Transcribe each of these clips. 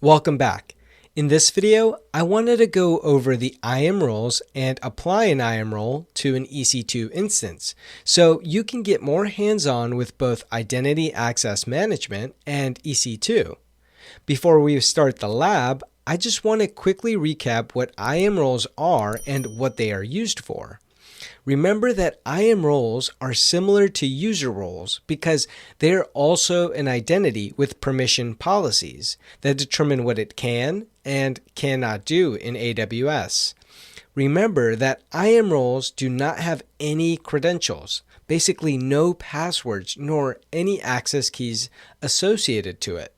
Welcome back. In this video, I wanted to go over the IAM roles and apply an IAM role to an EC2 instance, so you can get more hands-on with both Identity Access Management and EC2. Before we start the lab, I just want to quickly recap what IAM roles are and what they are used for. Remember that IAM roles are similar to user roles because they are also an identity with permission policies that determine what it can and cannot do in AWS. Remember that IAM roles do not have any credentials, basically no passwords nor any access keys associated to it.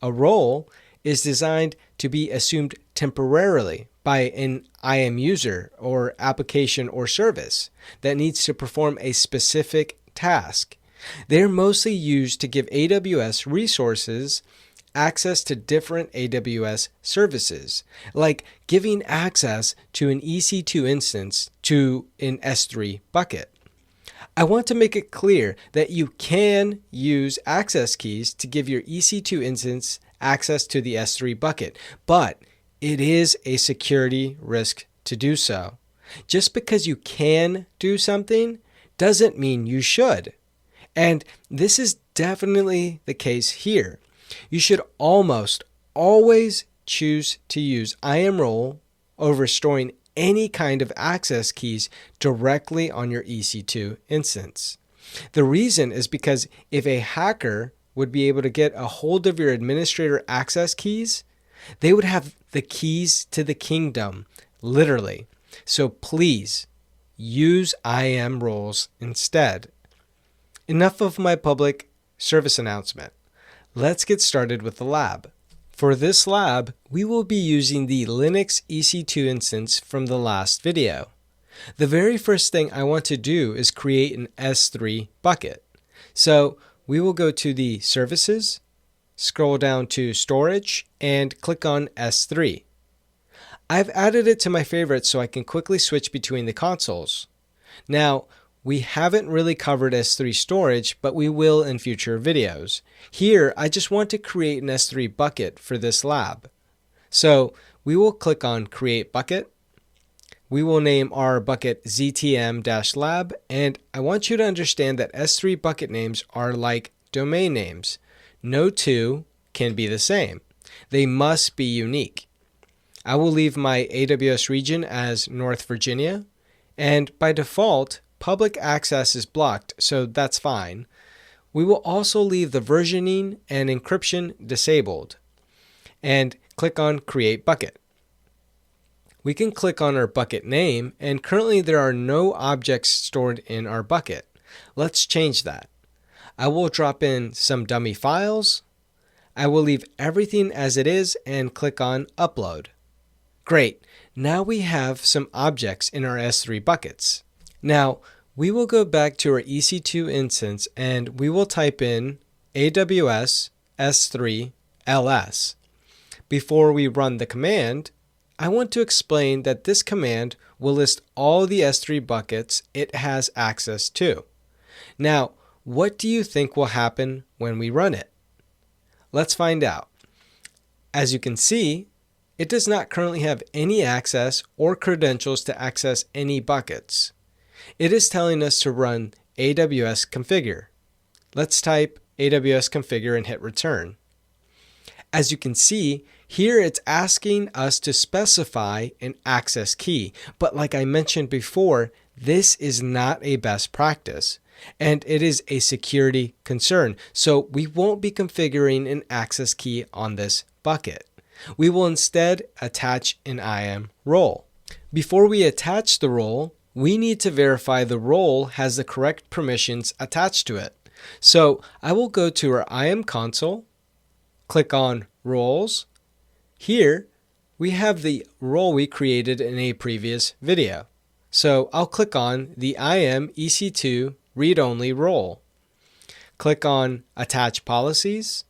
A role is designed to be assumed temporarily by an IAM user or application or service that needs to perform a specific task. They're mostly used to give AWS resources access to different AWS services, like giving access to an EC2 instance to an S3 bucket. I want to make it clear that you can use access keys to give your EC2 instance access to the S3 bucket, but it is a security risk to do so. Just because you can do something doesn't mean you should. And this is definitely the case here. You should almost always choose to use IAM role over storing any kind of access keys directly on your EC2 instance. The reason is because if a hacker would be able to get a hold of your administrator access keys, they would have the keys to the kingdom, literally. So please use IAM roles instead. Enough of my public service announcement. Let's get started with the lab. For this lab, we will be using the Linux EC2 instance from the last video. The very first thing I want to do is create an S3 bucket. So we will go to the Services, scroll down to Storage, and click on S3. I've added it to my favorites so I can quickly switch between the consoles. Now, we haven't really covered S3 storage, but we will in future videos. Here, I just want to create an S3 bucket for this lab. So we will click on Create Bucket. We will name our bucket ZTM-lab, and I want you to understand that S3 bucket names are like domain names. No two can be the same. They must be unique. I will leave my AWS region as North Virginia, and by default, public access is blocked, so that's fine. We will also leave the versioning and encryption disabled, and click on Create Bucket. We can click on our bucket name, and currently there are no objects stored in our bucket. Let's change that. I will drop in some dummy files. I will leave everything as it is and click on Upload. Great. Now we have some objects in our S3 buckets. Now, we will go back to our EC2 instance and we will type in AWS S3 ls. Before we run the command, I want to explain that this command will list all the S3 buckets it has access to. Now, what do you think will happen when we run it? Let's find out. As you can see, it does not currently have any access or credentials to access any buckets. It is telling us to run AWS configure. Let's type AWS configure and hit return. As you can see, here it's asking us to specify an access key, but like I mentioned before, this is not a best practice, and it is a security concern, so we won't be configuring an access key on this bucket. We will instead attach an IAM role. Before we attach the role, we need to verify the role has the correct permissions attached to it. So I will go to our IAM console, click on Roles. Here, we have the role we created in a previous video. So I'll click on the IAM EC2 read-only role. Click on Attach Policies.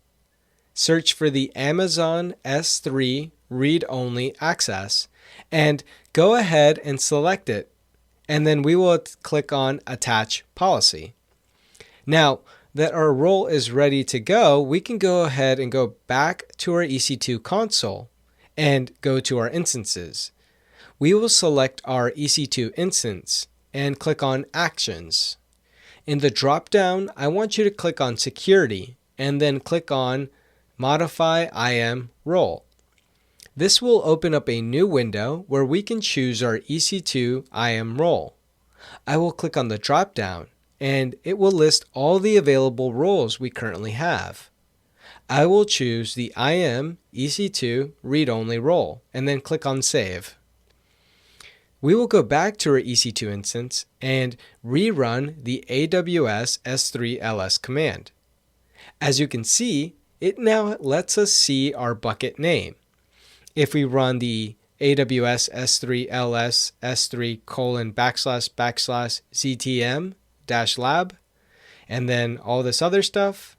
Search for the Amazon S3 read-only access and go ahead and select it. And then we will click on Attach Policy. Now, that our role is ready to go, we can go ahead and go back to our EC2 console and go to our instances. We will select our EC2 instance and click on Actions. In the drop-down, I want you to click on Security and then click on Modify IAM Role. This will open up a new window where we can choose our EC2 IAM role. I will click on the drop-down and it will list all the available roles we currently have. I will choose the IAM EC2 read-only role and then click on Save. We will go back to our EC2 instance and rerun the AWS S3ls command. As you can see, it now lets us see our bucket name. If we run the AWS S3ls S3 : /ZTM -lab and then all this other stuff,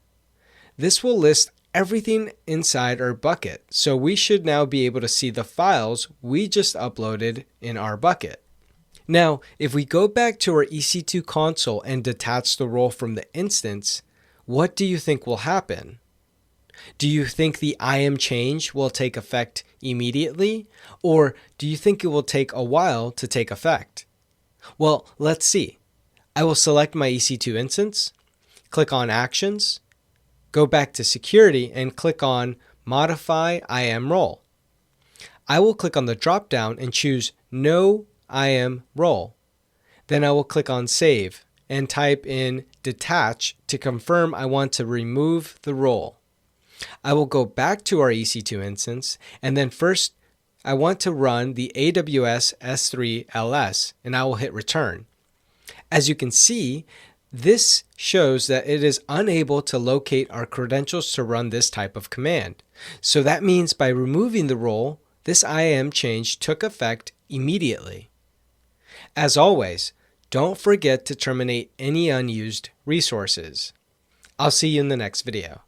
this will list everything inside our bucket. So we should now be able to see the files we just uploaded in our bucket. Now, if we go back to our EC2 console and detach the role from the instance, what do you think will happen? Do you think the IAM change will take effect immediately, or do you think it will take a while to take effect? Well, let's see. I will select my EC2 instance, click on Actions, go back to Security and click on Modify IAM Role. I will click on the drop-down and choose No IAM Role. Then I will click on Save and type in Detach to confirm I want to remove the role. I will go back to our EC2 instance and then first I want to run the AWS S3ls and I will hit Return. As you can see, this shows that it is unable to locate our credentials to run this type of command. So that means by removing the role, this IAM change took effect immediately. As always, don't forget to terminate any unused resources. I'll see you in the next video.